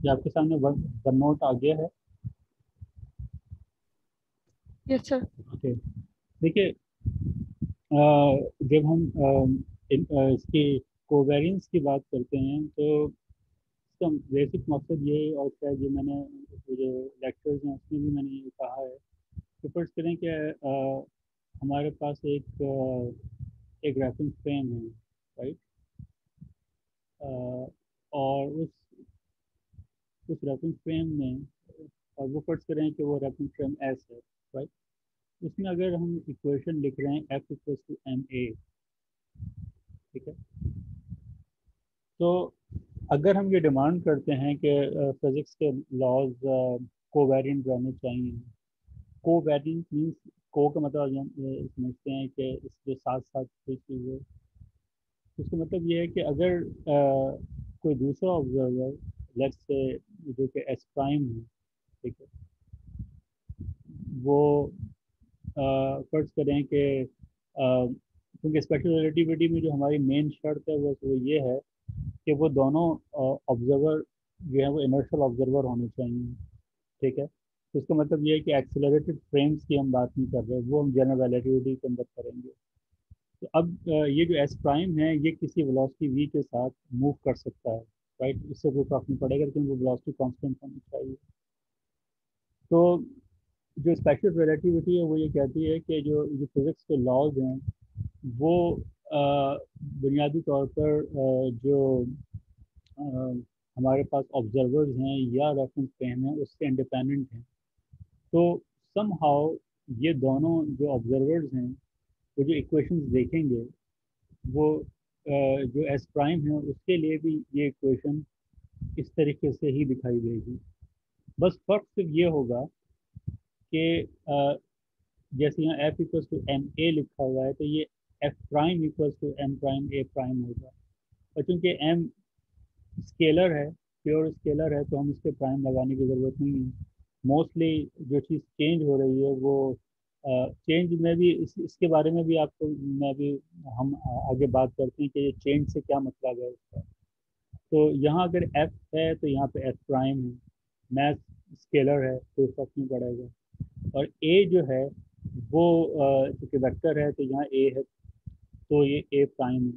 ये आपके सामने वन वन नोट आ गया है। Yes sir. ओके, देखिए, जब हम इसकी कोवेरियंस की बात करते हैं तो इसका बेसिक मकसद ये, और शायद ये मैंने वो जो लेक्चर्स हैं उसमें भी मैंने ये कहा है कि फर्ज करें कि हमारे पास एक रेफरेंस फ्रेम है, राइट। और उस रेफरेंस फ्रेम में, और वो फर्ज करें कि वो रेफरेंस फ्रेम एस है, राइट। उसमें अगर हम इक्वेशन लिख रहे हैं F equals to M A, ठीक है। तो अगर हम ये डिमांड करते हैं कि फिजिक्स के लॉज कोवेरिएंट रहने चाहिए। कोवेरिएंट मीन्स, को का मतलब हम समझते हैं कि इसके साथ साथ कोई चीज़ है। इसका मतलब ये है कि अगर कोई दूसरा ऑब्जर्वर, लेट्स से जो कि एस प्राइम है, ठीक है, वो फर्ज करें कि क्योंकि स्पेशल रिलेटिविटी में जो हमारी मेन शर्त है वो ये है कि वो दोनों ऑब्जर्वर जो है वो इनर्शियल ऑब्जर्वर होने चाहिए, ठीक है। तो इसका मतलब ये है कि एक्सेलरेटेड फ्रेम्स की हम बात नहीं कर रहे, वो हम जनरल रिलेटिविटी के अंदर करेंगे। तो अब ये जो एस प्राइम है ये किसी वेलोसिटी वी के साथ मूव कर सकता है, राइट। इससे कोई फर्क नहीं पड़ेगा, लेकिन वो वेलोसिटी कांस्टेंट होनी चाहिए। तो जो स्पेशल रिलेटिविटी है वो ये कहती है कि जो जो फिजिक्स के लॉज हैं वो बुनियादी तौर पर जो अ, हमारे पास ऑब्जर्वर्स हैं या रेफरेंस फ्रेम है उससे इंडिपेंडेंट हैं। तो सम हाउ ये दोनों जो ऑब्जर्वर्स हैं वो जो इक्वेशंस देखेंगे वो जो एस प्राइम है उसके लिए भी ये इक्वेशन इस तरीके से ही दिखाई देगी। बस फर्क सिर्फ ये होगा कि जैसे यहाँ F equals to M A लिखा हुआ है तो ये F prime equals to M prime A prime होगा। और चूंकि एम स्केलर है, प्योर स्केलर है, तो हम इस पर प्राइम लगाने की ज़रूरत नहीं है। मोस्टली जो चीज़ चेंज हो रही है वो चेंज में भी इसके बारे में भी आपको मैं भी हम आगे बात करते हैं कि ये चेंज से क्या मतलब है इसका। तो यहाँ अगर एफ है तो यहाँ पे एफ प्राइम है, मैथ स्केलर है तो फर्क नहीं पड़ेगा। और ए जो है वो चूँकि वेक्टर है तो यहाँ ए है तो ये ए प्राइम है,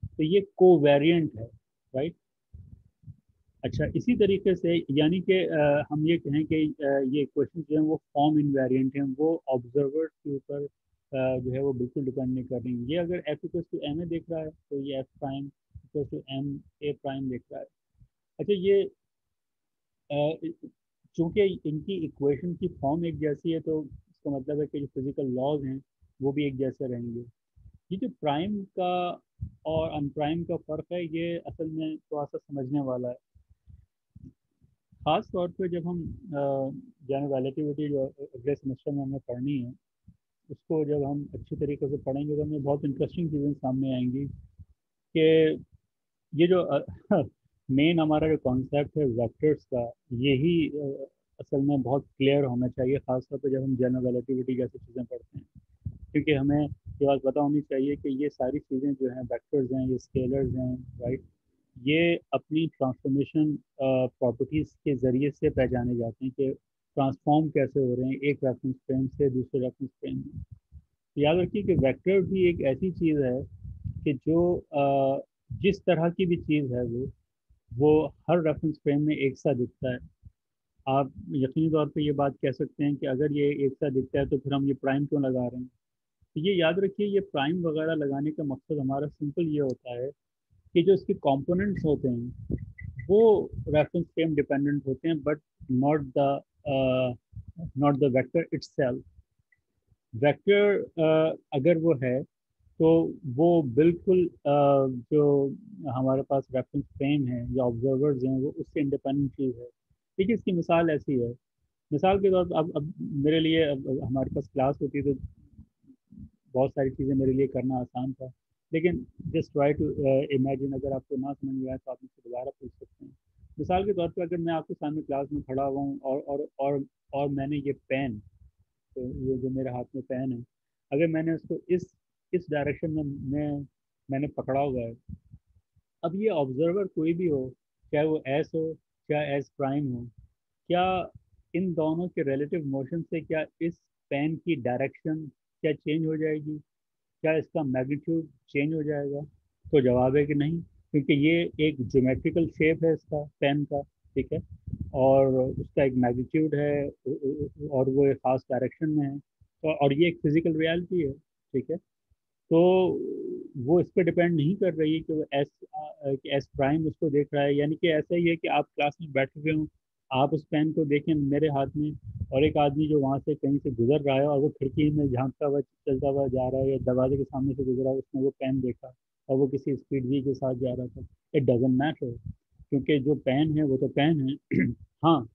तो ये कोवेरिएंट है, राइट। अच्छा, इसी तरीके से यानी कि हम ये कहें कि ये क्वेश्चन जो हैं वो फॉर्म इनवेरिएंट हैं, वो ऑब्जर्वर्स के ऊपर जो है वो बिल्कुल डिपेंड नहीं कर रही हैं। ये अगर F equal to M A देख रहा है तो ये F prime equal to M A prime देख रहा है। अच्छा, ये चूंकि इनकी इक्वेशन की फॉर्म एक जैसी है तो इसका मतलब है कि जो फिजिकल लॉज हैं वो भी एक जैसे रहेंगे। ये जो प्राइम का और अनप्राइम का फ़र्क है ये असल में थोड़ा सा समझने वाला है। खास तौर पे जब हम जनरल रिलेटिविटी जो अगले सेमेस्टर में हमें पढ़नी है उसको जब हम अच्छी तरीके से पढ़ेंगे तो हमें बहुत इंटरेस्टिंग चीज़ें सामने आएंगी कि ये जो मेन हमारा जो कॉन्सेप्ट है वेक्टर्स का, यही असल में बहुत क्लियर होना चाहिए, खासतौर पे जब हम जनरल रिलेटिविटी जैसी चीज़ें पढ़ते हैं। क्योंकि हमें ये बात पता होनी चाहिए कि ये सारी चीज़ें जो हैं वेक्टर्स हैं, ये स्केलर्स हैं, राइट। ये अपनी ट्रांसफॉर्मेशन प्रॉपर्टीज़ के ज़रिए से पहचाने जाते हैं कि ट्रांसफॉर्म कैसे हो रहे हैं एक रेफरेंस फ्रेम से दूसरे रेफरेंस फ्रेम में। तो याद रखिए कि वेक्टर भी एक ऐसी चीज़ है कि जो जिस तरह की भी चीज़ है वो हर रेफरेंस फ्रेम में एक सा दिखता है। आप यकीनी तौर पे ये बात कह सकते हैं कि अगर ये एक सा दिखता है तो फिर हम ये प्राइम क्यों लगा रहे हैं। तो ये याद रखिए, ये प्राइम वगैरह लगाने का मकसद हमारा सिंपल ये होता है कि जो इसके कंपोनेंट्स होते हैं वो रेफरेंस फ्रेम डिपेंडेंट होते हैं, but not the not the vector itself. Vector अगर वो है तो वो बिल्कुल जो हमारे पास रेफरेंस फ्रेम है या ऑब्जर्वर्स हैं वो उससे इंडिपेंडेंट चीज़ है। देखिए, इसकी मिसाल ऐसी है, मिसाल के तौर पर अब मेरे लिए, अब हमारे पास क्लास होती है तो बहुत सारी चीज़ें मेरे लिए करना आसान था, लेकिन जस्ट ट्राई टू इमेजिन, अगर आपको ना समझ में आए तो आप मुझसे दोबारा पूछ सकते हैं। मिसाल के तौर पर अगर मैं आपके सामने क्लास में खड़ा हुआ हूँ और मैंने ये पेन, तो ये जो मेरे हाथ में पेन है, अगर मैंने उसको इस डायरेक्शन में मैंने पकड़ा हुआ है। अब ये ऑब्जर्वर कोई भी हो, चाहे वो एस हो या एस प्राइम हो, क्या इन दोनों के रिलेटिव मोशन से क्या इस पेन की डायरेक्शन क्या चेंज हो जाएगी, क्या इसका मैग्नीट्यूड चेंज हो जाएगा? तो जवाब है कि नहीं, क्योंकि ये एक ज्योमेट्रिकल शेप है इसका पेन का, ठीक है, और उसका एक मैग्नीट्यूड है और वो एक खास डायरेक्शन में है, तो और ये एक फिजिकल रियलिटी है, ठीक है। तो वो इस पर डिपेंड नहीं कर रही है कि वो एस प्राइम उसको देख रहा है, यानी कि ऐसा ही है कि आप क्लास में बैठे हुए हो, आप उस पेन को देखें मेरे हाथ में, और एक आदमी जो वहाँ से कहीं से गुजर रहा है और वो खिड़की में झांकता हुआ चलता हुआ जा रहा है या दरवाजे के सामने से गुजरा, उसने वो पेन देखा और वो किसी स्पीड वी के साथ जा रहा था, इट डजेंट मैटर, क्योंकि जो पेन है वो तो पेन है। हाँ,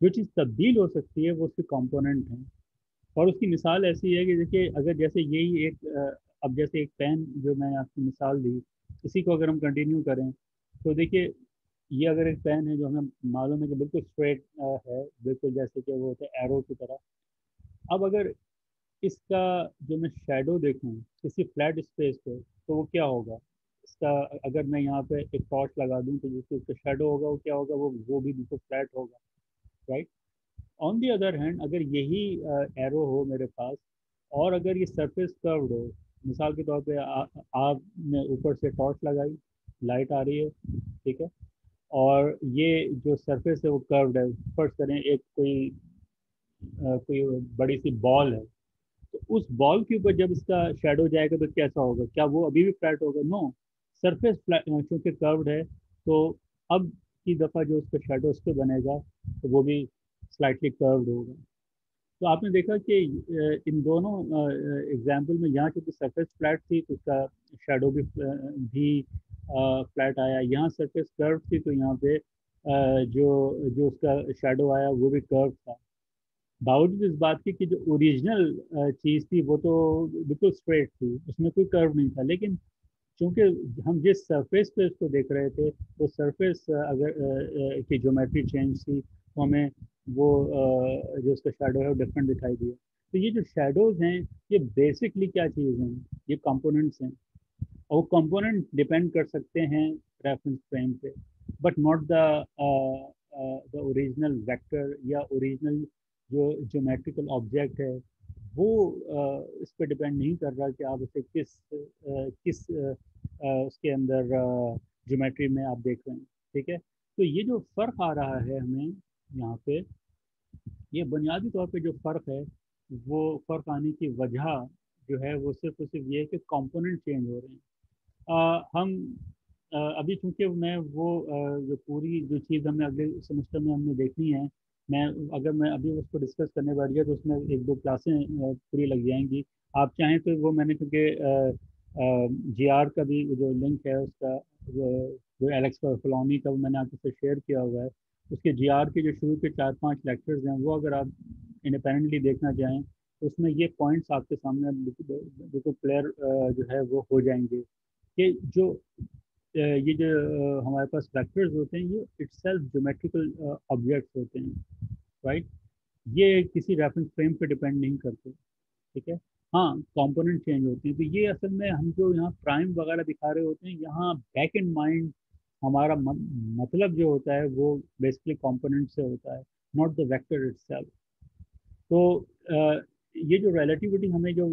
जो चीज़ तब्दील हो सकती है वो उसके कंपोनेंट हैं। और उसकी मिसाल ऐसी है कि देखिए, अगर जैसे यही एक अब जैसे एक पेन जो मैंने आपकी मिसाल दी, इसी को अगर हम कंटिन्यू करें, तो देखिए, ये अगर एक पेन है जो हमें मालूम है कि बिल्कुल स्ट्रेट है, बिल्कुल जैसे कि वो होता है एरो की तरह। अब अगर इसका जो मैं शेडो देखूं किसी फ्लैट स्पेस पे, तो वो क्या होगा? इसका अगर मैं यहाँ पे एक टॉर्च लगा दूं तो जिससे उसका शेडो होगा वो क्या होगा? वो भी बिल्कुल फ्लैट होगा, right. On the other hand, अगर यही एरो हो मेरे पास और अगर ये सरफेस कर्व्ड हो, मिसाल के तौर पे आपने ऊपर से टॉर्च लगाई, लाइट आ रही है, ठीक है, और ये जो सरफेस है वो कर्व्ड है, फर्ज करें एक कोई बड़ी सी बॉल है, तो उस बॉल के ऊपर जब इसका शेडो जाएगा तो कैसा होगा? क्या वो अभी भी फ्लैट होगा? नो, सरफेस क्योंकि कर्व्ड है, तो अब की दफ़ा जो उसका शेडो उस पर बनेगा तो वो भी स्लाइटली कर्व्ड होगा। तो आपने देखा कि इन दोनों एग्जाम्पल में यहाँ क्योंकि सरफेस फ्लैट थी तो उसका शेडो भी फ्लैट आया, यहाँ सरफेस कर्व थी तो यहाँ पे जो जो उसका शेडो आया वो भी कर्व था। बावजूद इस बात के कि जो ओरिजिनल चीज़ थी वो तो बिल्कुल स्ट्रेट थी, उसमें कोई कर्व नहीं था, लेकिन चूंकि हम जिस सरफेस पे उसको देख रहे थे वो सरफेस अगर की ज्योमेट्री चेंज थी तो हमें वो जो उसका शेडो है वो डिफरेंट दिखाई दिया। तो ये जो शेडोज हैं ये बेसिकली क्या चीज़ हैं? ये कंपोनेंट्स हैं, और वो कंपोनेंट डिपेंड कर सकते हैं रेफरेंस फ्रेम पे, but not the original vector या ओरिजिनल जो ज्योमेट्रिकल ऑब्जेक्ट है, वो इस पर डिपेंड नहीं कर रहा कि आप उसे किस उसके अंदर ज्योमेट्री में आप देख रहे हैं, ठीक है। तो ये जो फ़र्क आ रहा है हमें यहाँ पे, ये बुनियादी तौर पे जो फ़र्क है, वो फ़र्क आने की वजह जो है वो सिर्फ और सिर्फ ये है कि कंपोनेंट चेंज हो रहे हैं। हम अभी चूंकि मैं वो जो पूरी जो चीज़ हमें अगले सेमेस्टर में हमने देखनी है, मैं अगर मैं अभी उसको डिस्कस करने बैठ गया तो उसमें एक दो क्लासें पूरी लग जाएंगी। आप चाहें तो वो मैंने क्योंकि जीआर का भी जो लिंक है उसका, वो एलेक्स फलोनी का वो मैंने आपके साथ शेयर किया हुआ है, उसके जीआर के जो शुरू के 4-5 लेक्चर्स हैं वो अगर आप इंडिपेंडेंटली देखना चाहें तो उसमें ये पॉइंट्स आपके सामने बिल्कुल बिल्कुल क्लियर जो है वो हो जाएंगे कि जो ये जो हमारे पास वेक्टर्स होते हैं ये इटसेल्फ ज्योमेट्रिकल ऑब्जेक्ट्स होते हैं, राइट। ये किसी रेफरेंस फ्रेम पे डिपेंड नहीं करते, ठीक है। हाँ, कंपोनेंट चेंज होते हैं, तो ये असल में हम जो यहाँ प्राइम वगैरह दिखा रहे होते हैं, यहाँ बैक इन माइंड हमारा मतलब जो होता है वो बेसिकली कंपोनेंट से होता है, नॉट द वेक्टर इटसेल्फ। तो ये जो रिलेटिविटी हमें जो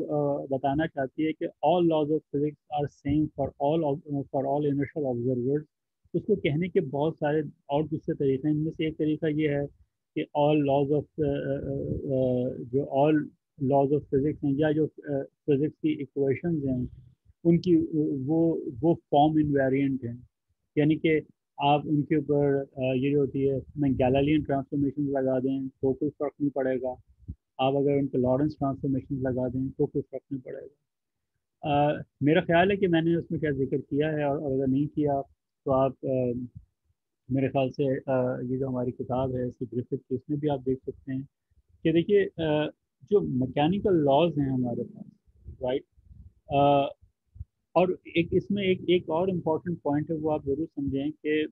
बताना चाहती है कि all laws of physics are same for all inertial observers, उसको कहने के बहुत सारे और दूसरे तरीके हैं। इनमें से एक तरीका ये है कि ऑल लॉज ऑफ जो ऑल लॉज ऑफ फिजिक्स हैं या जो फिजिक्स की इक्वेशंस हैं उनकी वो फॉर्म इनवेरिएंट हैं, यानी कि आप उनके ऊपर ये जो होती है मैं गैलीलियन ट्रांसफॉर्मेशन लगा दें तो कोई फर्क नहीं पड़ेगा, आप अगर उनको लॉरेंस ट्रांसफॉर्मेशन लगा दें तो कोई फर्क नहीं पड़ेगा। मेरा ख्याल है कि मैंने उसमें क्या जिक्र किया है, और अगर नहीं किया तो आप मेरे ख्याल से ये जो हमारी किताब है इसकी ग्रिफिथ की, इसमें भी आप देख सकते हैं कि देखिए जो मैकेनिकल लॉज हैं हमारे पास, राइट। और एक इसमें एक और इम्पॉर्टेंट पॉइंट है वो आप ज़रूर समझें कि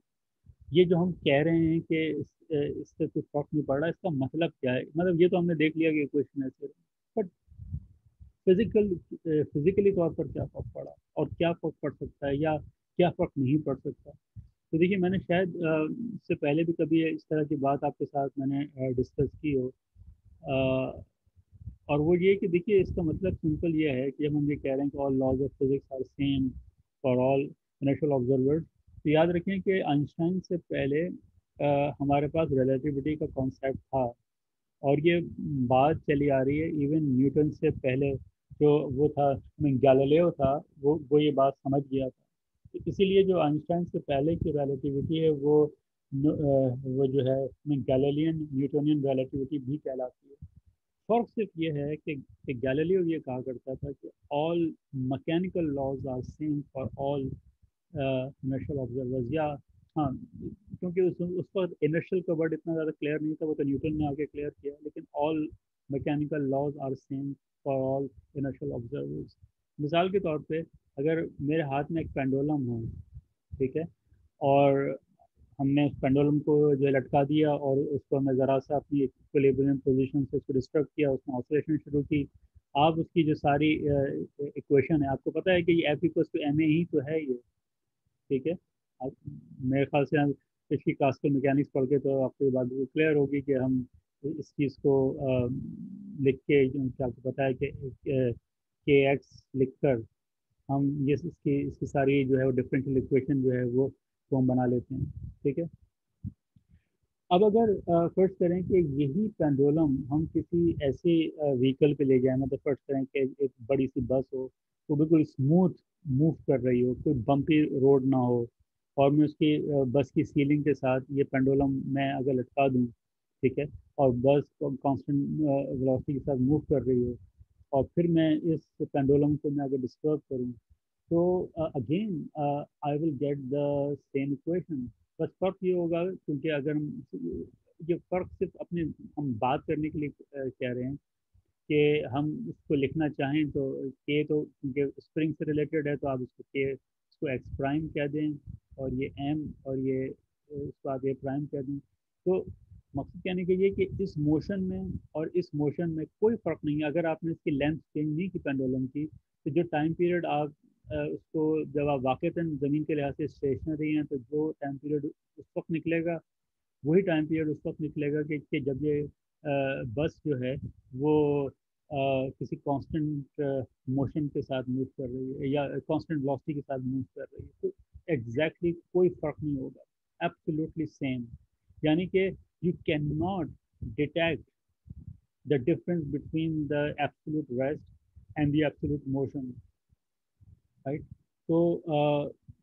ये जो हम कह रहे हैं कि इससे कुछ फर्क नहीं पड़ रहा, इसका मतलब क्या है? मतलब ये तो हमने देख लिया कि इक्वेशन ऐसे, बट फिजिकली तौर पर क्या फर्क पड़ा और क्या फर्क पड़ सकता है या क्या फर्क नहीं पड़ सकता? तो देखिए मैंने शायद इससे पहले भी कभी इस तरह की बात आपके साथ मैंने डिस्कस की हो। अ, और वो ये कि देखिए इसका मतलब सिंपल ये है कि जब हम ये कह रहे हैं कि all laws of physics are same for all inertial observers, तो याद रखें कि आइंस्टाइन से पहले हमारे पास रिलेटिविटी का कॉन्सेप्ट था। और ये बात चली आ रही है इवन न्यूटन से पहले, जो वो था, गैलीलियो था, वो ये बात समझ गया था। तो इसीलिए जो आइंस्टाइन से पहले की रिलेटिविटी है वो जो है गैलीलियन न्यूटोनियन रिलेटिविटी भी कहलाती है। फर्क सिर्फ ये है कि गैलीलियो ये कहा करता था कि all mechanical laws are same for all inertial observers, या हाँ, क्योंकि उस पर इनर्शियल का वर्ड इतना ज़्यादा क्लियर नहीं था, वो तो न्यूटन ने आके क्लियर किया, लेकिन all mechanical laws are same for all inertial observers. मिसाल के तौर पे अगर मेरे हाथ में एक पेंडुलम हो, ठीक है, और हमने उस पेंडुलम को जो है लटका दिया और उसको हमने ज़रा सा अपनी इक्विलिब्रियम पोजीशन से उसको डिस्टर्ब किया, उसने ऑसिलेशन शुरू की। आप उसकी जो सारी इक्वेशन है, आपको पता है कि ये F equals to M a ही तो है ये, ठीक है। आप, मेरे ख्याल से हम पिछली क्लासिकल मैकेनिक्स पढ़ के तो आपको ये बात क्लियर होगी कि हम इस चीज़ को लिख के, क्या आपको पता है कि के एक्स लिख कर हम ये इसकी सारी जो है वो डिफरेंशियल इक्वेशन जो है वो हम बना लेते हैं, ठीक है। अब अगर फर्ज करें कि यही पेंडुलम हम किसी ऐसे व्हीकल पे ले जाएं, मतलब फर्ज करें कि एक बड़ी सी बस हो, तो बिल्कुल स्मूथ मूव कर रही हो, कोई बम्पी रोड ना हो, और मैं उसकी बस की सीलिंग के साथ ये पेंडुलम मैं अगर लटका दूं, ठीक है, और बस कांस्टेंट वेलोसिटी के साथ मूव कर रही हो, और फिर मैं इस पेंडुलम को मैं अगर डिस्टर्ब करूं, तो again I will get the same equation. बस फर्क ये होगा, क्योंकि अगर हम ये फर्क सिर्फ अपने हम बात करने के लिए कह रहे हैं कि हम इसको लिखना चाहें तो के, तो क्योंकि स्प्रिंग से रिलेटेड है तो आप इसको के, इसको एक्स प्राइम कह दें, और ये एम, और ये इसको आप ए प्राइम कह दें। तो मकसद कहने के ये कि इस मोशन में और इस मोशन में कोई फ़र्क नहीं है। अगर आपने इसकी लेंथ चेंज नहीं की पेंडुलम की, तो जो टाइम पीरियड आप उसको, जब आप वाक़तन ज़मीन के लिहाज से स्टेशनरी हैं, तो जो टाइम पीरियड उस वक्त निकलेगा, वही टाइम पीरियड उस वक्त निकलेगा कि जब ये बस जो है वो किसी कांस्टेंट मोशन के साथ मूव कर रही है या कांस्टेंट वेलोसिटी के साथ मूव कर रही है, तो एग्जैक्टली कोई फर्क नहीं होगा, एब्सोल्युटली सेम। यानी कि you can not detect the difference between the absolute rest and the absolute motion, right. तो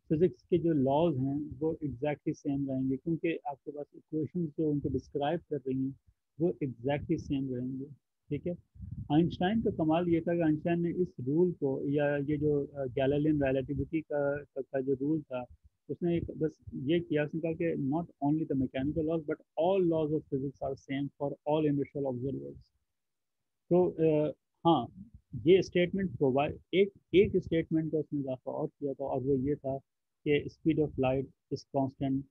फिजिक्स के जो लॉज हैं वो एग्जैक्टली सेम रहेंगे, क्योंकि आपके पास इक्वेशन जो उनको डिस्क्राइब कर रही हैं वो एग्जैक्टली सेम रहेंगे, ठीक है। आइंस्टाइन का कमाल ये था कि आइंस्टाइन ने इस रूल को, या ये जो गैलीलियन रिलेटिविटी का जो रूल था, उसने एक बस ये किया, उसने कहा कि not only the mechanical laws but all laws of physics are same for all inertial observers. तो हाँ, ये स्टेटमेंट प्रोवाइड, एक एक स्टेटमेंट का उसने इजाफा और किया था, और वो ये था कि speed of light is constant,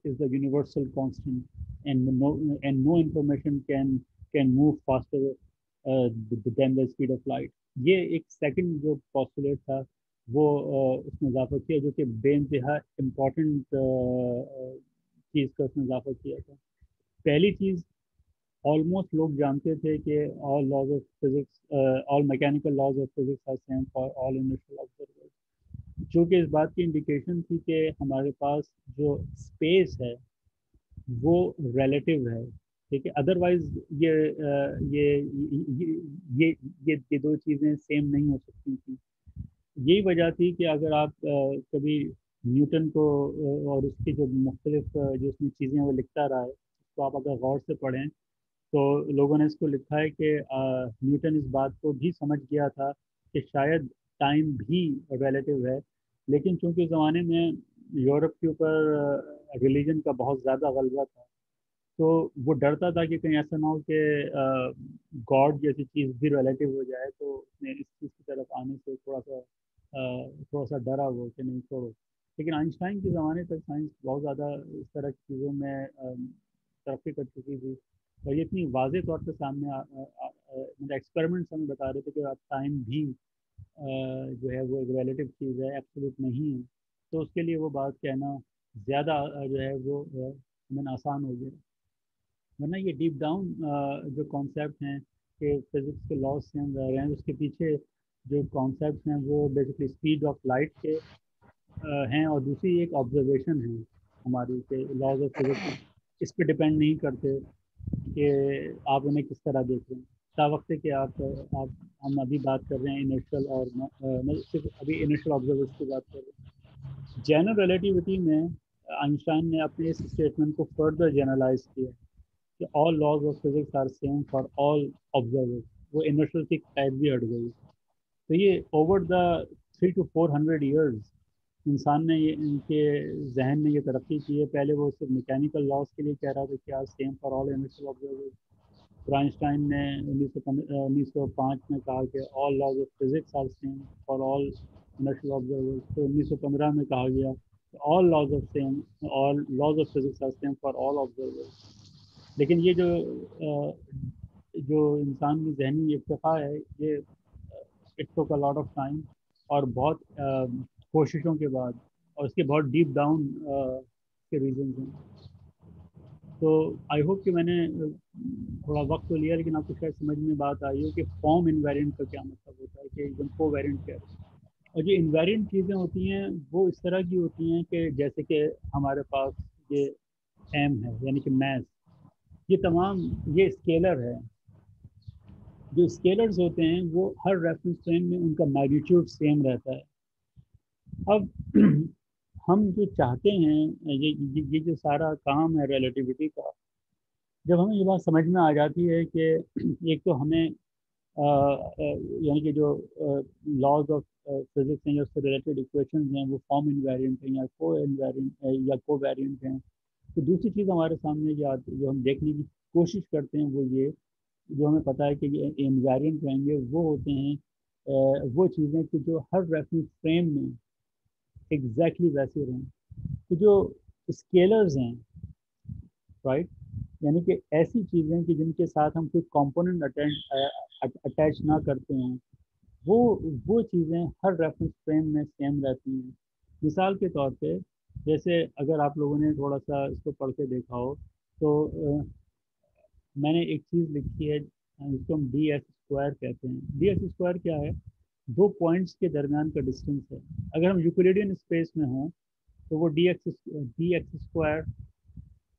is the universal constant, and no information can move faster than the speed of light. ये एक सेकंड जो पॉस्टुलेट था वो उसने इजाफा किया, जो कि बेइंतहा इम्पोर्टेंट चीज़ का उसने इजाफा किया था। पहली चीज़, ऑलमोस्ट लोग जानते थे कि all laws of physics, all mechanical laws of physics are same for all inertial observers, जो कि इस बात की इंडिकेशन थी कि हमारे पास जो स्पेस है वो रिलेटिव है, ठीक है। अदरवाइज ये दो चीज़ें सेम नहीं हो सकती थी। यही वजह थी कि अगर आप कभी न्यूटन को और उसकी जो मुख्तलिफ जो उसमें चीज़ें वो लिखता रहा है, तो आप अगर गौर से पढ़ें, तो लोगों ने इसको लिखा है कि न्यूटन इस बात को भी समझ गया था कि शायद टाइम भी रिलेटिव है, लेकिन चूंकि उस ज़माने में यूरोप के ऊपर रिलीजन का बहुत ज़्यादा गलबा था, तो वो डरता था कि कहीं ऐसा ना हो कि गॉड जैसी चीज़ भी रिलेटिव हो जाए, तो उसने इस चीज़ की तरफ आने से थोड़ा सा डरा वो कि नहीं छोड़ो। लेकिन आइंस्टाइन के ज़माने तक साइंस बहुत ज़्यादा इस तरह की चीज़ों में तरक्की कर चुकी थी, और ये इतनी वाज़ेह तौर पे सामने मतलब एक्सपेरिमेंट्स हमें बता रहे थे कि अब टाइम भी जो है वो एक रिलेटिव चीज़ है, एब्सोल्यूट नहीं है। तो उसके लिए वो बात कहना ज़्यादा जो है वो मैंने आसान हो गया। वरना ये डीप डाउन जो कॉन्सेप्ट हैं कि फिजिक्स के लॉज से हम रह रहे हैं, उसके पीछे जो कॉन्सेप्ट हैं वो बेसिकली स्पीड ऑफ लाइट के हैं, और दूसरी एक ऑब्जर्वेशन है हमारी के लॉज ऑफ फिजिक्स इस पे डिपेंड नहीं करते कि आप उन्हें किस तरह देख रहे हैं। वक्त कि आप हम अभी बात कर रहे हैं इनर्शियल और मतलब सिर्फ अभी इनर्शियल ऑब्जर्वर्स की बात कर रहे हैं। जनरल रिलेटिविटी में आइंस्टाइन ने अपने इस स्टेटमेंट को फर्दर जनरलाइज किया कि all laws of physics are same for all observers. वो इनर्शियल की टाइप भी हट गई। तो ये ओवर द 300 to 400 ईयर्स इंसान ने ये इनके जहन में ये तरक्की की है। पहले वो सिर्फ मैकेनिकल लॉज के लिए कह रहा था कि आज same for all inertial observers. फिर आइंस्टाइन ने 1905 में कहा कि all laws of physics are same for all inertial observers. तो 1915 में कहा गया all laws of same all laws of physics are same for all observers. लेकिन ये जो इंसान की जहनी इर्तिफा है, ये it took a lot of time, और बहुत कोशिशों के बाद, और इसके बहुत डीप डाउन के रीजन हैं। तो आई होप कि मैंने थोड़ा वक्त तो लिया, लेकिन आपको शायद समझ में बात आई हो कि फॉर्म इनवेरिएंट का क्या मतलब होता है, कि एकदम कोवेरिएंट क्या है। और जो इनवेरिएंट चीज़ें होती हैं वो इस तरह की होती हैं कि जैसे कि हमारे पास ये एम है, यानी कि मैथ, ये तमाम ये स्केलर है। जो स्केलर्स होते हैं वो हर रेफरेंस फ्रेम में उनका मैग्नीट्यूड सेम रहता है। अब हम जो चाहते हैं, ये जो सारा काम है रिलेटिविटी का, जब हमें ये बात समझ में आ जाती है कि एक तो हमें यानी कि जो लॉज ऑफ फिजिक्स हैं या उससे रिलेटेड इक्वेशंस हैं वो फॉर्म इनवेरिएंट हैं या को इनवेरिएंट या कोवेरिएंट हैं। तो दूसरी चीज़ हमारे सामने जो आती, जो हम देखने की कोशिश करते हैं, वो ये, जो हमें पता है कि ये इनवेरिएंट रहेंगे, वो होते हैं वो चीज़ें कि जो हर रेफरेंस फ्रेम में एग्जैक्टली वैसे रहें। तो जो स्केलर्स हैं, राइट, यानी कि ऐसी चीज़ें कि जिनके साथ हम कोई कंपोनेंट अटैच ना करते हैं, वो वो चीज़ें हर रेफरेंस फ्रेम में सेम रहती हैं। मिसाल के तौर पे, जैसे अगर आप लोगों ने थोड़ा सा इसको पढ़ के देखा हो, तो मैंने एक चीज़ लिखी है जिसको हम डी एक्स स्क्वायर कहते हैं। डी एक्स स्क्वायर क्या है? दो पॉइंट्स के दरमियान का डिस्टेंस है। अगर हम यूक्लिडियन स्पेस में हों तो वो D x square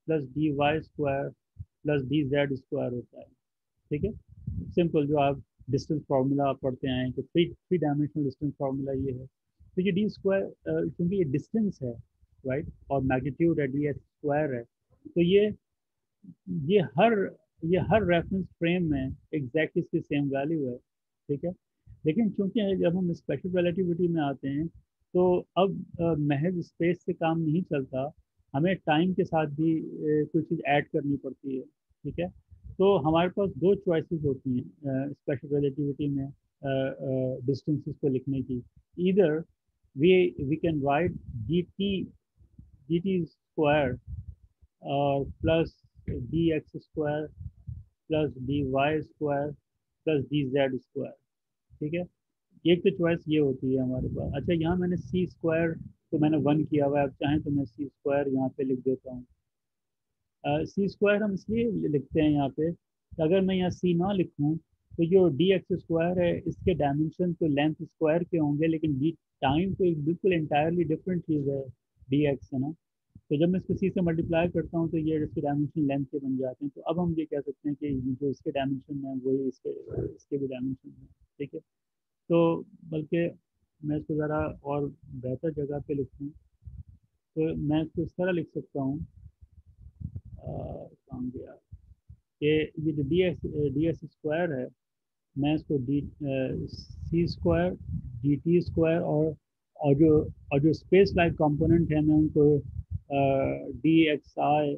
plus D Y square plus D Z square होता है। ठीक है, सिंपल, जो आप डिस्टेंस फार्मूला आप पढ़ते आए हैं कि three three dimensional distance formula ये है। तो ये डी स्क्वायर, क्योंकि ये डिस्टेंस है, राइट, और मैग्नीट्यूड है, डी एक्स स्क्वायर है, तो ये हर ये हर रेफरेंस फ्रेम में एग्जैक्टली इसकी सेम वैल्यू है। ठीक है, लेकिन चूंकि जब हम स्पेशल रिलेटिविटी में आते हैं, तो अब महज स्पेस से काम नहीं चलता, हमें टाइम के साथ भी कुछ चीज़ ऐड करनी पड़ती है। ठीक है, तो हमारे पास दो चॉइसेस होती हैं स्पेशल रिलेटिविटी में डिस्टेंसेस को लिखने की। इधर we we can write d T square और plus d x square plus D Y square plus D Z square. ठीक है, एक तो चॉइस ये होती है हमारे पास। अच्छा, यहाँ मैंने सी स्क्वायर तो मैंने वन किया हुआ है, अब चाहें तो मैं सी स्क्वायर यहाँ पे लिख देता हूँ। सी स्क्वायर हम इसलिए लिखते हैं यहाँ पे कि अगर मैं यहाँ सी ना लिखूँ तो जो डी एक्स स्क्वायर है इसके डायमेंशन तो लेंथ स्क्वायर के होंगे, लेकिन डी टाइम तो एक बिल्कुल इंटायरली डिफरेंट चीज़ है, डी एक्स है ना। तो जब मैं इसको सी से मल्टीप्लाई करता हूँ तो ये इसके डायमेंशन लेंथ के बन जाते हैं। तो अब हम ये कह सकते हैं कि जो इसके डायमेंशन है वही इसके इसके भी डायमेंशन है। ठीक है, तो बल्कि मैं इसको ज़रा और बेहतर जगह पे लिखूँ तो मैं इसको इस तरह लिख सकता हूँ, काम गया, कि ये जो डी एक्स स्क्वायर है, मैं इसको D C square D T square और जो स्पेस लाइक कंपोनेंट है मैं उनको डी एक्स आई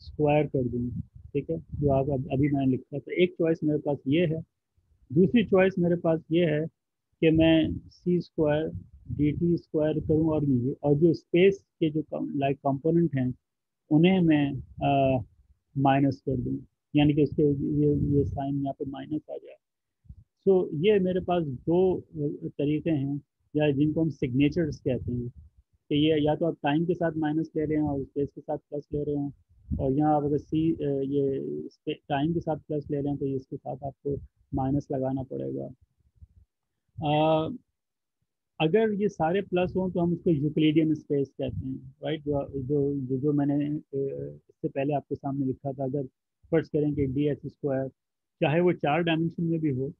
स्क्वायर कर दूँ। ठीक है, जो आप अभी मैंने लिखा था, एक चॉइस मेरे पास ये है। दूसरी चॉइस मेरे पास ये है कि मैं सी स्क्वायर डी टी स्क्वायर करूँ, और जो स्पेस के जो लाइक कंपोनेंट हैं उन्हें मैं माइनस कर दूँ, यानी कि उसके ये साइन यहाँ पे माइनस आ जाए। सो ये मेरे पास दो तरीके हैं, या जिनको हम सिग्नेचर्स कहते हैं। कि ये या तो आप टाइम के साथ माइनस ले रहे हैं और स्पेस के साथ प्लस ले रहे हैं, और यहाँ आप अगर ये टाइम के साथ प्लस ले रहे हैं तो ये इसके साथ आपको माइनस लगाना पड़ेगा। अगर ये सारे प्लस हों तो हम उसको यूक्लिडियन स्पेस कहते हैं, राइट। जो मैंने इससे पहले आपके सामने लिखा था, अगर फर्ज करें कि डी एक्स स्क्वायर चाहे वो 4 डायमेंशन में भी हो,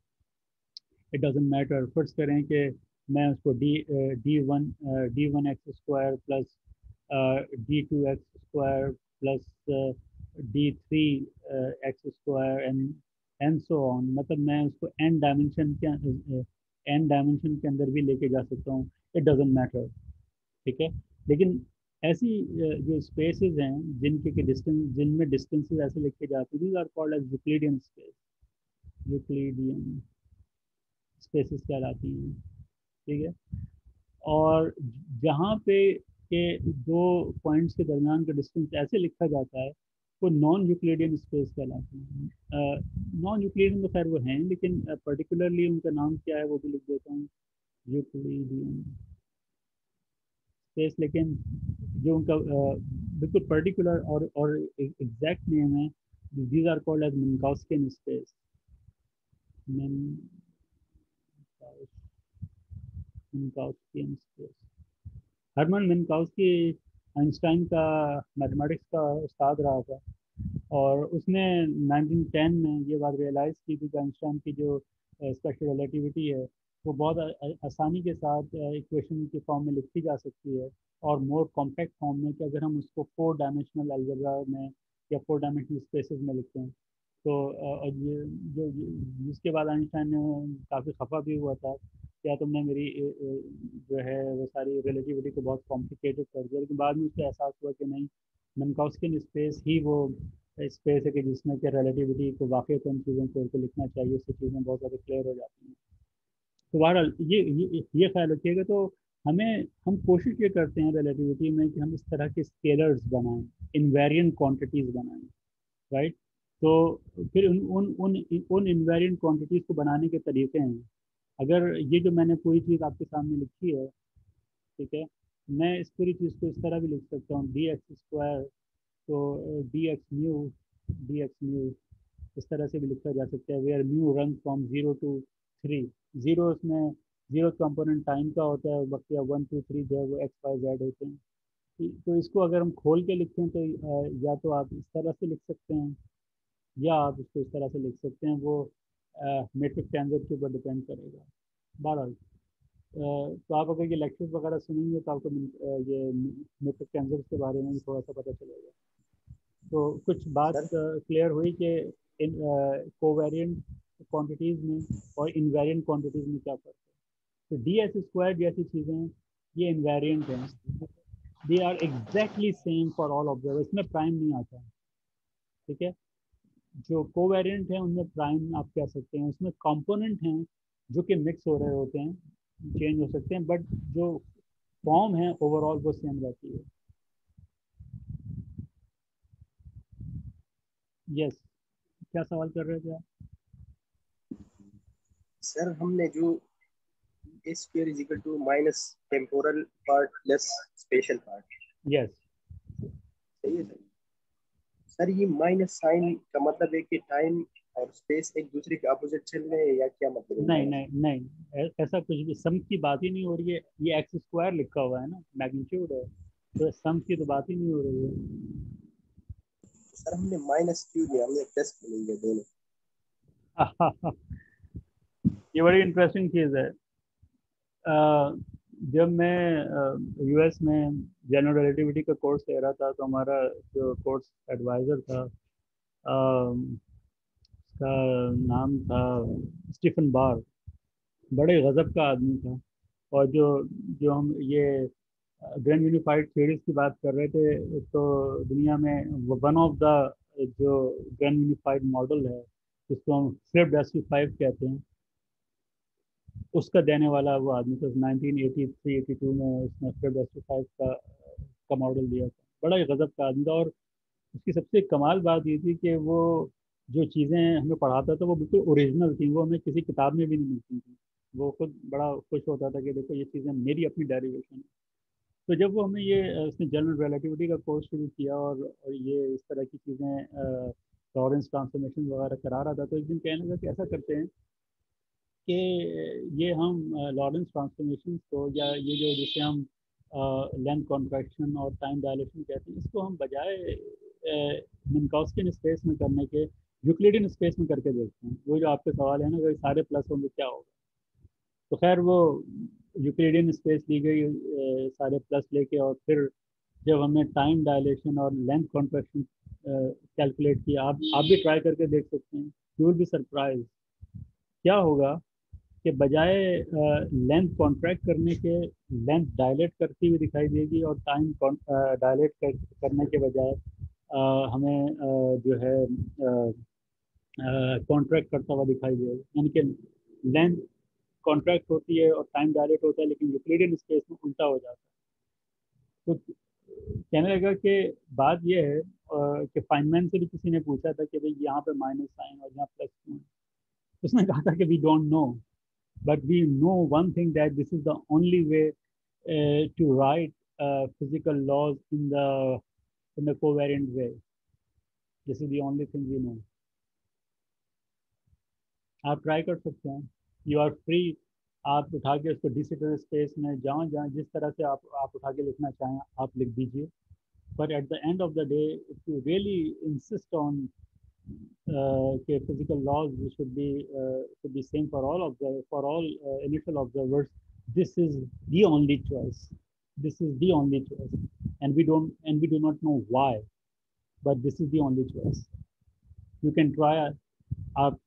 इट डजेंट मैटर। फर्ज करें कि मैं उसको D one x square plus D2x² plus D3x² and so on, मतलब मैं उसको एन डायमेंशन के अंदर भी लेके जा सकता हूँ, इट डजेंट मैटर। ठीक है। लेकिन ऐसी जो स्पेसेस हैं जिनके के डिस्टेंस जिनमें डिस्टेंसेस ऐसे लिखे जाते हैं, these are called as Euclidean space, Euclidean spaces कहलाती हैं। ठीक है। और जहाँ पे के दो पॉइंट्स के दरमियान का डिस्टेंस ऐसे लिखा जाता है वो नॉन यूक्लिडियन स्पेस कहलाते हैं। नॉन यूक्लिडियन तो खैर वो हैं, लेकिन पर्टिकुलरली उनका नाम क्या है वो भी लिख देता हूँ, यूक्लिडियन स्पेस। लेकिन जो उनका बिल्कुल पर्टिकुलर और एग्जैक्ट नेम है, these are called as Minkowskian space. Minkowskian space. Hermann Minkowski Einstein का मैथमेटिक्स का उस्ताद रहा था, और उसने 1910 में ये बात रियलाइज़ की थी कि आइंस्टाइन की जो स्पेशल रिलेटिविटी है वो बहुत आसानी के साथ इक्वेशन के फॉर्म में लिखी जा सकती है, और मोर कॉम्पैक्ट फॉर्म में, कि अगर हम उसको 4 डायमेंशनल अलजेब्रा में या 4 डायमेंशनल स्पेसेस में लिखते हैं तो ये जो जिसके बाद आइंस्टाइन ने काफ़ी खफा भी हुआ था, क्या तुमने मेरी जो है वो सारी रिलेटिविटी को बहुत कॉम्प्लिकेटेड कर दिया। लेकिन बाद में उसको एहसास हुआ कि नहीं, मिन्काउस्किन स्पेस ही वो स्पेस है कि जिसमें कि रिलेटिविटी को वाकई उन चीज़ों को लिखना चाहिए, उससे चीज़ें बहुत ज़्यादा क्लियर हो जाती हैं। तो बहरहाल ये ख्याल रखिएगा। तो हम कोशिश ये करते हैं रिलेटिविटी में कि हम इस तरह के स्केलर्स बनाएं, इनवेरिएंट क्वांटिटीज़ बनाएं, राइट। तो फिर उन इनवेरिएंट क्वांटिटीज़ को बनाने के तरीके हैं। अगर ये जो मैंने पूरी चीज़ आपके सामने लिखी है, ठीक है, मैं इस पूरी चीज़ को इस तरह भी लिख सकता हूँ, D x², तो डी एक्स म्यू इस तरह से भी लिखा जा सकता है, where mu run from 0 to 3। Zero उसमें जीरो कंपोनेंट टाइम का होता है, बाकी 1 2 3 जो है वो XYZ होते हैं। तो इसको अगर हम खोल के लिखें तो या तो आप इस तरह से लिख सकते हैं, या आप इसको इस तरह से लिख सकते हैं, वो मेट्रिक टेंजर के ऊपर डिपेंड करेगा। बहरहाल तो आप अगर ये लेक्चर्स वगैरह सुनेंगे तो आपको ये मेट्रिक टेंजर्स के बारे में भी थोड़ा सा पता चलेगा। तो कुछ बात सर क्लियर हुई कि इन कोवेरिएंट क्वांटिटीज़ में और इनवेरिएंट क्वांटिटीज़ में क्या फ़र्क है। तो D x² जैसी चीज़ें ये इनवेरिएंट हैं, they are exactly same for all observer, इसमें प्राइम नहीं आता। ठीक है। जो कोवेरिएंट हैं उनमें प्राइम आप कह सकते हैं, उसमें कंपोनेंट हैं जो कि मिक्स हो रहे होते हैं, चेंज हो सकते हैं, बट जो फॉर्म है ओवरऑल वो सेम रहती है। यस, क्या सवाल कर रहे थे आप? सर हमने जो a square is equal to minus temporal part plus spatial part, yes. सही है सर? सर ये माइनस साइन का मतलब है कि टाइम और स्पेस एक दूसरे के अपोजिट चल रहे हैं, या क्या मतलब है नहीं माइनस? नहीं नहीं, ऐसा कुछ भी सम की बात ही नहीं हो रही है। ये x² लिखा हुआ है ना, मैग्नीट्यूड है, तो सम की तो बात ही नहीं हो रही सर हमने माइनस क्यों लिया, हमने प्लस क्यों नहीं लिया दोनों? है। ये बड़ी इंटरेस्टिंग चीज़ है। जब मैं यूएस में जनरल रिलेटिविटी का कोर्स ले रहा था, तो हमारा जो कोर्स एडवाइज़र था, उसका नाम था स्टीफन बार। बड़े गजब का आदमी था। और जो जो हम ये ग्रैंड यूनिफाइड थ्योरीज की बात कर रहे थे, तो दुनिया में वन ऑफ द जो ग्रैंड यूनिफाइड मॉडल है जिसको हम Flipped SU5 कहते हैं, उसका देने वाला वो आदमी था। 1983-82 में उसने Flipped SU5 का मॉडल दिया था। बड़ा ही गजब का आदमी था। और उसकी सबसे कमाल बात ये थी कि वो जो चीज़ें हमें पढ़ाता था वो बिल्कुल ओरिजिनल थी, वो हमें किसी किताब में भी नहीं मिलती थी। वो खुद बड़ा खुश होता था कि देखो ये चीज़ें मेरी अपनी डेरिवेशन है। तो जब वो हमें ये उसने जनरल रिलेटिविटी का कोर्स शुरू किया और ये इस तरह की चीज़ें लॉरेंस ट्रांसफॉर्मेशन वगैरह करा रहा था, तो एक दिन कहने लगा कि ऐसा करते हैं कि ये हम लॉरेंस ट्रांसफॉर्मेशन को, या ये जो जिसे हम लेंथ कॉन्ट्रैक्शन और टाइम डायलेशन कहते हैं, इसको हम बजाय मिन्काउस्किन स्पेस में करने के यूक्लिडियन स्पेस में करके देखते हैं। वो जो आपके सवाल है ना, कि सारे प्लस होंगे क्या होगा। तो खैर वो यूक्लिडियन स्पेस ली गई सारे प्लस लेके, और फिर जब हमने टाइम डायलेशन और लेंथ कॉन्ट्रैक्शन कैलकुलेट किया, आप भी ट्राई करके देख सकते हैं, यू विल बी सरप्राइज क्या होगा कि बजाय लेंथ कॉन्ट्रैक्ट करने के लेंथ डायलेट करती हुई दिखाई देगी, और टाइम डायलेट करने के बजाय हमें जो है कॉन्ट्रैक्ट करता हुआ दिखाई देगा। यानी कि लेंथ कॉन्ट्रैक्ट होती है और टाइम डायलेट होता है, लेकिन यूक्लिडियन स्पेस में उल्टा हो जाता है। तो कहने लगा कि बात यह है कि फाइनमैन से भी किसी ने पूछा था कि भाई यहाँ पे माइनस साइन और यहाँ प्लस क्यों है। उसने कहा था कि we don't know, but we know one thing, that this is the only way to write physical laws in the covariant way. This is the only thing we know. आप try कर सकते हैं, यू आर फ्री। आप उठा के उसको digital space में जहाँ जहाँ जिस तरह से आप उठा के लिखना चाहें आप लिख दीजिए। But at the end of the day, if you really insist on physical laws should be same for all initial observers, this is the only choice. This is the only choice, and we do not know why, but this is the only choice. You can try. आप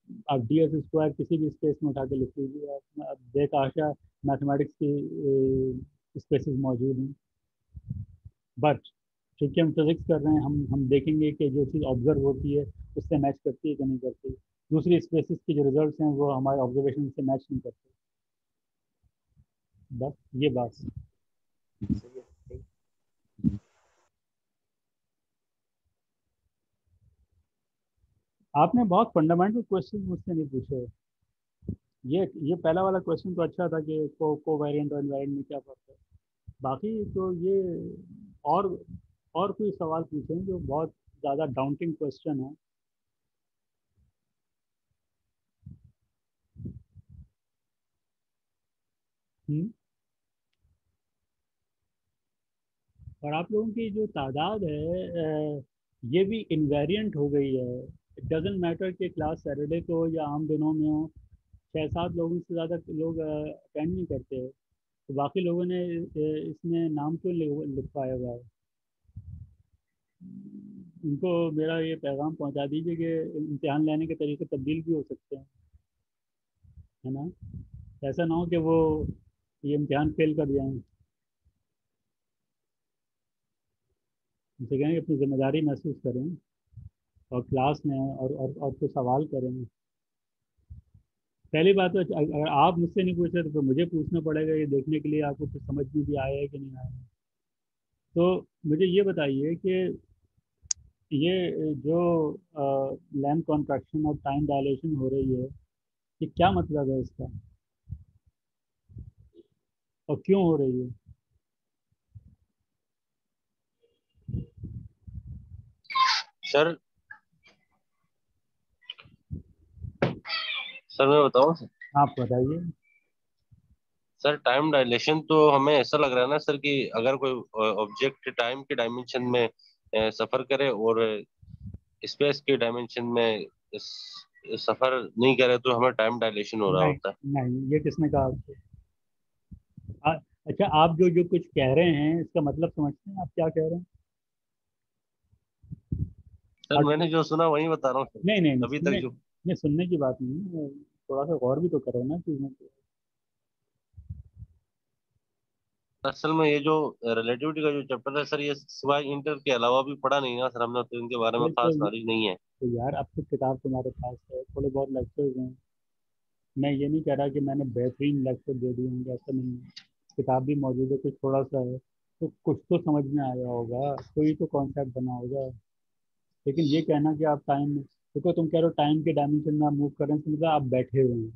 D S square किसी भी space में उठा के लिख लीजिए, आप बेतहाशा मैथमेटिक्स की स्पेसिस मौजूद हैं। बट चूंकि हम फिजिक्स कर रहे हैं, हम देखेंगे कि जो चीज़ ऑब्जर्व होती है उससे मैच करती है कि नहीं करती। दूसरी स्पेसिस की जो रिजल्ट्स हैं वो हमारे ऑब्जर्वेशन से मैच नहीं करते। बस ये बात। सही है। आपने बहुत फंडामेंटल क्वेश्चन मुझसे नहीं पूछे। ये पहला वाला क्वेश्चन तो अच्छा था कि कोवेरिएंट और इनवेरिएंट में क्या फर्क है। बाकी तो ये और और कोई सवाल पूछें जो बहुत ज़्यादा डाउंटिंग क्वेश्चन है। हम्म। और आप लोगों की जो तादाद है ये भी इनवेरिएंट हो गई है। इट डजेंट मैटर कि क्लास सैटरडे को हो या आम दिनों में हो, 6-7 लोगों से ज़्यादा लोग अटेंड नहीं करते। तो बाकी लोगों ने इसमें नाम क्यों लिखवाया हुआ है। उनको मेरा ये पैगाम पहुंचा दीजिए कि इम्तिहान लेने के तरीके तब्दील भी हो सकते हैं, है ना। ऐसा ना हो कि वो ये इम्तिहान फेल कर जाएं। उनसे कहें कि अपनी जिम्मेदारी महसूस करें और क्लास में और कुछ सवाल करें। पहली बात तो अगर आप मुझसे नहीं पूछ रहे तो मुझे पूछना पड़ेगा, ये देखने के लिए आपको कुछ समझ में भी आया है कि नहीं आया है। तो मुझे ये बताइए कि ये जो लैम्प कॉन्ट्रैक्शन और टाइम डायलेशन हो रही है, ये क्या मतलब है इसका और क्यों हो रही है। सर सर मैं बताऊं सर। आप बताइए। सर टाइम डायलेशन तो हमें ऐसा लग रहा है ना सर कि अगर कोई ऑब्जेक्ट टाइम के डायमेंशन में सफर करे और स्पेस के डायमेंशन में सफर नहीं करे तो हमें टाइम डायलेशन हो रहा नहीं होता है। नहीं, ये किसने कहा आपको। आ, अच्छा, आप जो जो कुछ कह रहे हैं इसका मतलब समझते हैं आप क्या कह रहे हैं। सर और मैंने जो सुना वही बता रहा हूँ सर। नहीं नहीं नहीं, अभी तक सुनने जो नहीं, सुनने की बात नहीं है, थोड़ा सा गौर भी तो करो ना चीज़ों पे। असल में ये जो रिलेटिविटी का जो चैप्टर है सर, ये सिवाय इंटर के अलावा भी पढ़ा नहीं ना सर हमने, तो इनके बारे में तो, खास नॉलेज नहीं है। तो यार अब तो किताब तुम्हारे पास है, थोड़े बहुत लेक्चर्स हैं। मैं ये नहीं कह रहा कि मैंने बेहतरीन लेक्चर दे दिए होंगे, ऐसा नहीं है। किताब भी मौजूद है, कुछ थोड़ा सा है, तो कुछ तो समझ में आया होगा, कोई तो कॉन्सेप्ट बना होगा। लेकिन ये कहना कि आप टाइम, देखो तुम कह रहे हो टाइम के डायमेंशन में आप मूव कर रहे हैं, तो मतलब आप बैठे हुए हैं,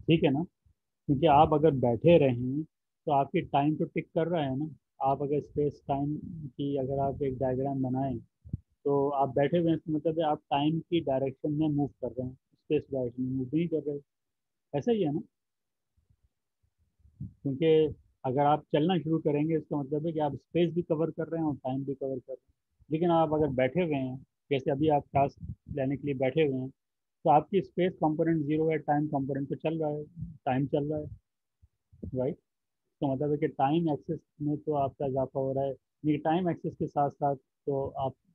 ठीक है ना। क्योंकि आप अगर बैठे रहें तो आपकी टाइम तो टिक कर रहा है ना। आप अगर स्पेस टाइम की अगर आप एक डायग्राम बनाएं तो आप बैठे हुए हैं, इसका मतलब है आप टाइम की डायरेक्शन में मूव कर रहे हैं, स्पेस डायरेक्शन में मूव नहीं कर रहे। ऐसा ही है ना, क्योंकि अगर आप चलना शुरू करेंगे इसका मतलब है कि आप स्पेस भी कवर कर रहे हैं और टाइम भी कवर कर रहे हैं। लेकिन आप अगर बैठे हुए हैं, जैसे अभी आप क्लास लेने के लिए बैठे हुए हैं, तो आपकी स्पेस कंपोनेंट जीरो है, टाइम कंपोनेंट तो चल रहा है, टाइम चल रहा है, राइट। तो मतलब है कि टाइम एक्सेस में तो आपका इजाफा हो रहा है, लेकिन टाइम एक्सेस के साथ साथ तो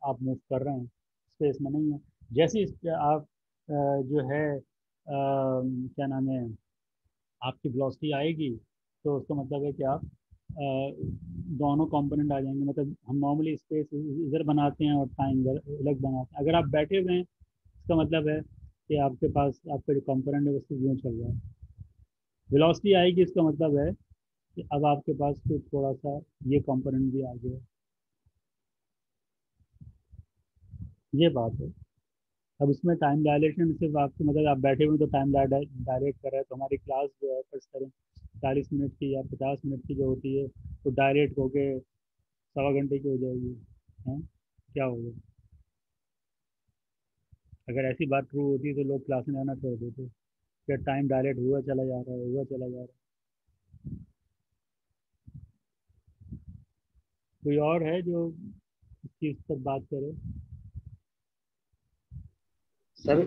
आप मूव कर रहे हैं, स्पेस में नहीं है। जैसे आप जो है क्या नाम है, आपकी वेलोसिटी आएगी तो उसका मतलब है कि आप दोनों कंपोनेंट आ जाएंगे। मतलब हम नॉर्मली स्पेस इधर बनाते हैं और टाइम इधर अलग बनाते हैं। अगर आप बैठे हुए हैं इसका मतलब है कि आपके पास आपका जो कंपोनेंट है वो सिर्फ यूँ चल रहा है। वेलोसिटी आएगी इसका मतलब है कि अब आपके पास तो थोड़ा सा ये कंपोनेंट भी आ गया। ये बात है। अब इसमें टाइम डायलेशन सिर्फ आपको मतलब आप बैठे हुए हैं तो टाइम डायलेट कर रहे हैं, तो हमारी क्लास जो है फर्स्ट करें 40 मिनट की या 50 मिनट की जो होती है तो डायरेक्ट होके 1.25 घंटे की हो जाएगी। हैं, क्या होगा? अगर ऐसी बात ट्रू होती तो लोग क्लास में आना छोड़ देते। क्या टाइम डायरेक्ट हुआ चला जा रहा है, हुआ चला जा रहा है। कोई और है जो इस चीज़ पर बात करे? सर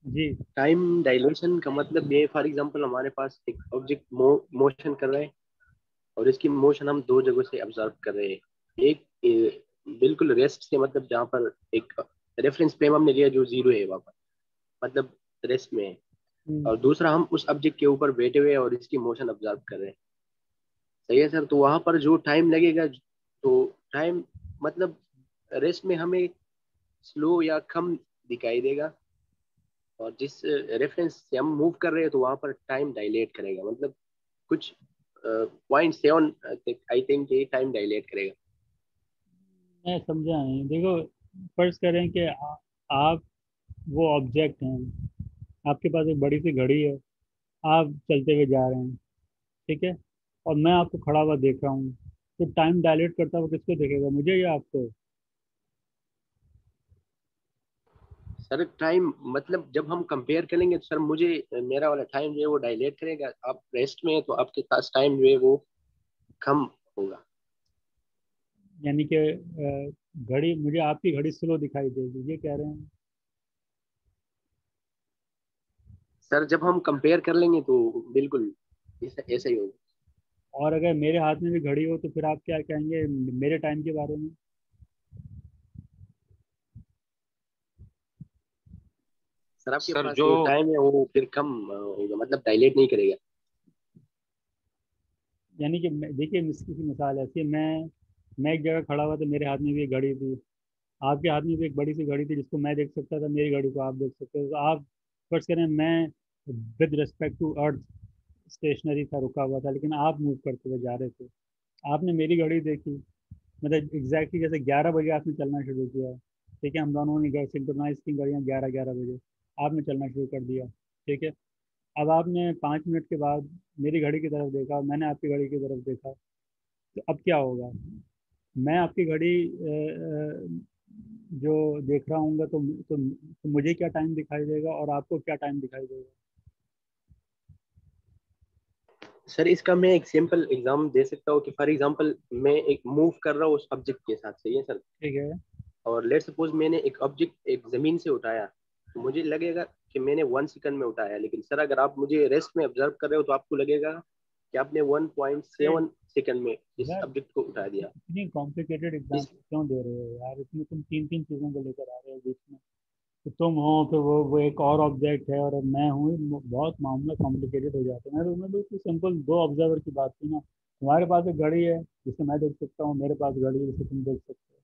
जी। टाइम डायलेशन का मतलब ये, फॉर एग्जांपल हमारे पास एक ऑब्जेक्ट मोशन कर रहा है और इसकी मोशन हम दो जगहों से ऑब्जर्व कर रहे हैं। एक बिल्कुल रेस्ट से, मतलब जहाँ पर एक रेफरेंस फ्रेम हमने लिया जो जीरो है वहाँ पर, मतलब रेस्ट में है। हम्म, और दूसरा हम उस ऑब्जेक्ट के ऊपर बैठे हुए हैं और इसकी मोशन ऑब्जर्व कर रहे हैं। सही है सर। तो वहां पर जो टाइम लगेगा, तो टाइम मतलब रेस्ट में हमें स्लो या कम दिखाई देगा, और जिस रेफरेंस से हम मूव कर रहे हैं तो वहां पर टाइम डायलेट करेगा, मतलब कुछ 0.7 आई थिंक ये टाइम डायलेट करेगा। मैं समझा नहीं। देखो, फर्ज करें कि आप वो ऑब्जेक्ट हैं, आपके पास एक बड़ी सी घड़ी है, आप चलते हुए जा रहे हैं, ठीक है, और मैं आपको खड़ा हुआ देख रहा हूँ, तो टाइम डायलेट करता हुआ किसको देखेगा, मुझे या आपको? सर टाइम मतलब जब हम कंपेयर करेंगे तो सर मुझे मेरा वाला टाइम जो है वो डायलेट करेगा। आप रेस्ट में है तो आपके पास टाइम जो है वो कम होगा। यानी कि घड़ी मुझे आपकी घड़ी स्लो दिखाई देगी, ये कह रहे हैं? सर जब हम कंपेयर कर लेंगे तो बिल्कुल ऐसा ऐसा ही होगा। और अगर मेरे हाथ में भी घड़ी हो तो फिर आप क्या कहेंगे मेरे टाइम के बारे में? सर आपके सर पास जो जो टाइम है वो फिर कम होगा, मतलब डायलेट नहीं करेगा। यानी कि देखिए, इसकी सी मिसाल ऐसी है, मैं एक जगह खड़ा हुआ तो मेरे हाथ में भी एक घड़ी थी, आपके हाथ में भी एक बड़ी सी घड़ी थी जिसको मैं देख सकता था, मेरी घड़ी को आप देख सकते थे। तो आप फर्ज करें मैं with respect to earth stationary था, रुका हुआ था, लेकिन आप मूव करते हुए जा रहे थे। आपने मेरी घड़ी देखी, मतलब एग्जैक्टली जैसे 11 बजे आपने चलना शुरू किया, ठीक है, हम दोनों ने घर सिंक्रोनाइज की घड़ियाँ 11-11 बजे, आपने चलना शुरू कर दिया, ठीक है। अब आपने 5 मिनट के बाद मेरी घड़ी की तरफ देखा, मैंने आपकी घड़ी की तरफ देखा, तो अब क्या होगा? मैं आपकी घड़ी जो देख रहा हूँ तो मुझे क्या टाइम दिखाई देगा और आपको क्या टाइम दिखाई देगा? सर इसका मैं एक सिंपल एग्जाम दे सकता हूँ कि फॉर एग्जांपल मैं एक मूव कर रहा हूँ उस ऑब्जेक्ट के साथ, सही है सर। ठीक है। और लेट सपोज मैंने एक ऑब्जेक्ट एक जमीन से उठाया, तो मुझे लगेगा कि मैंने 1 सेकंड में उठाया। लेकिन सर अगर आप मुझे रेस्ट में ऑब्जर्व कर रहे हो तो आपको लगेगा कि आपने वन पॉइंट अरे सेवन सेकंड में इस यार, ऑब्जेक्ट को उठा दिया। इतनी कॉम्प्लिकेटेड इस एग्जाम्पल क्यों दे रहे हो यार? इसमें तुम तीन तीन चीज़ों को लेकर आ रहे हो बीच में। तो तुम हो, फिर वो एक और ऑब्जेक्ट है, और मैं हूँ, बहुत मामला कॉम्प्लिकेटेड हो जाता है। मैं बिल्कुल सिंपल दो ऑब्जर्वर की बात की ना। तुम्हारे पास एक घड़ी है जिसे मैं देख सकता हूँ, मेरे पास घड़ी है जिसे तुम देख सकते हो।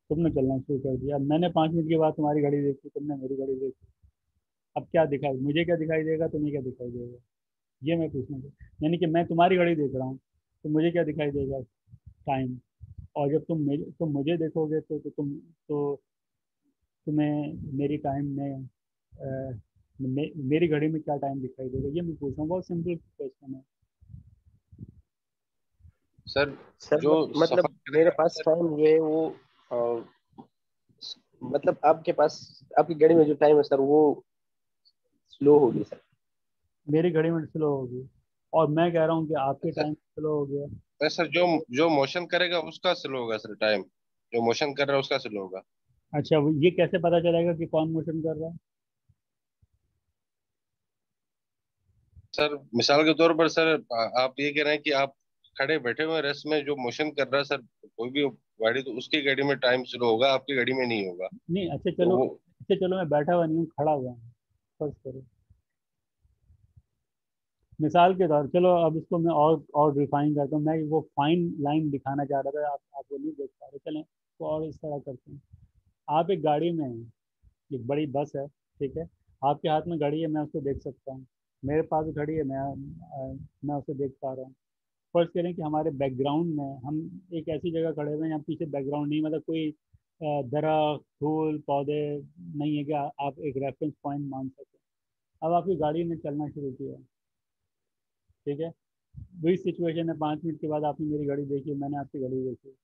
तुमने चलना शुरू कर दिया, मैंने 5 मिनट के बाद तुम्हारी घड़ी देखी, तुमने मेरी घड़ी देखी। अब क्या दिखाई, मुझे क्या दिखाई देगा, तुम्हें क्या दिखाई देगा? ये मैं पूछना चाहता, यानी कि मैं तुम्हारी घड़ी देख रहा हूँ तो मुझे क्या दिखाई देगा? टाइम। और जब तुम मुझे देखोगे तो तुम्हें मेरी टाइम में मेरी घड़ी में क्या टाइम दिखाई देगा? ये मैं पूछ रहा हूँ, बहुत सिंपल क्वेश्चन है। सर सर जो मतलब सफर मेरे करेगा पास सर, टाइम जो है वो अ, मतलब आपके पास, आपकी गाड़ी में जो टाइम है सर वो स्लो होगी सर। मेरी घड़ी में स्लो होगी और मैं कह रहा हूँ कि आपके सर टाइम स्लो हो गया। सर जो जो मोशन करेगा उसका स्लो होगा सर टाइम, जो मोशन कर रहा है उसका स्लो होगा। अच्छा, ये कैसे पता चलेगा कि कौन मोशन कर रहा है? सर मिसाल के तौर पर सर, आप ये कह रहे हैं कि आप खड़े बैठे हुए रेस्ट में जो मोशन कर रहा है सर कोई भी गाड़ी, तो उसकी गाड़ी में टाइम स्लो होगा, आपकी गाड़ी में नहीं होगा। नहीं, अच्छा तो चलो, वो अच्छा चलो, मैं बैठा हुआ नहीं हूँ, खड़ा हुआ हूँ, फर्ज करो। मिसाल के तौर, चलो अब इसको मैं और रिफाइन करता हूँ। मैं वो फाइन लाइन दिखाना चाह रहा था, आप वो नहीं देख पा रहे। चलें तो और इस तरह करते हैं। आप एक गाड़ी में हैं, एक बड़ी बस है, ठीक है। आपके हाथ में घड़ी है, मैं उसको देख सकता हूँ। मेरे पास घड़ी है, मैं उसे देख पा रहा हूँ। फर्ज करें कि हमारे बैकग्राउंड में हम एक ऐसी जगह खड़े हुए हैं यहाँ पीछे बैकग्राउंड नहीं, मतलब कोई दरख्त फूल पौधे नहीं है कि आप एक रेफरेंस पॉइंट मान सकें। अब आपकी गाड़ी ने चलना शुरू किया, ठीक है। वही सिचुएशन है, 5 मिनट के बाद आपने मेरी घड़ी देखी, मैंने आपकी घड़ी देखी।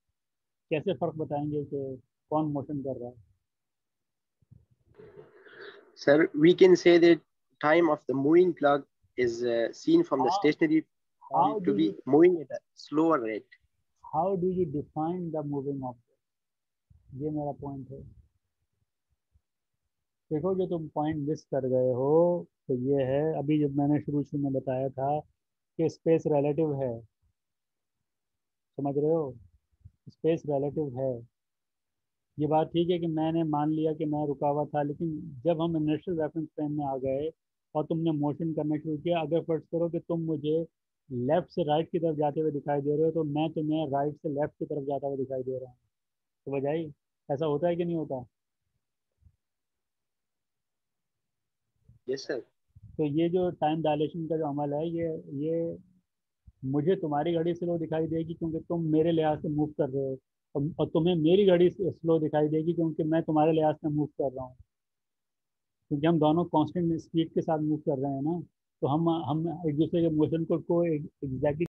कैसे फ़र्क बताएंगे कि कौन मोशन कर रहा है? Sir, we can say that time of the moving clock is seen from the how stationary how time to do you be moving at a slower rate. How do you define the moving object? ये मेरा point है। देखो, जो तुम point miss कर गए हो, तो ये है, अभी जब मैंने शुरू शुरू में बताया था कि स्पेस रिलेटिव है, समझ रहे हो? स्पेस रिलेटिव है। ये बात ठीक है कि मैंने मान लिया कि मैं रुका हुआ था, लेकिन जब हम इनर्शियल रेफरेंस फ्रेम में आ गए और तुमने मोशन करना शुरू किया, अगर फर्ज करो कि तुम मुझे लेफ्ट से राइट की तरफ जाते हुए दिखाई दे रहे हो, तो मैं तुम्हें राइट से लेफ्ट की तरफ जाता हुआ दिखाई दे रहा हूँ। तो बजाई, ऐसा होता है कि नहीं होता? Yes, sir. तो ये जो टाइम डायलेशन का जो अमल है, ये मुझे तुम्हारी घड़ी स्लो दिखाई देगी क्योंकि तुम मेरे लिहाज से मूव कर रहे हो, और तुम्हें मेरी घड़ी स्लो दिखाई देगी क्योंकि मैं तुम्हारे लिहाज से मूव कर रहा हूँ। क्योंकि हम दोनों कांस्टेंट स्पीड के साथ मूव कर रहे हैं ना, तो हम एक दूसरे के मोशन को एग्जैक्टली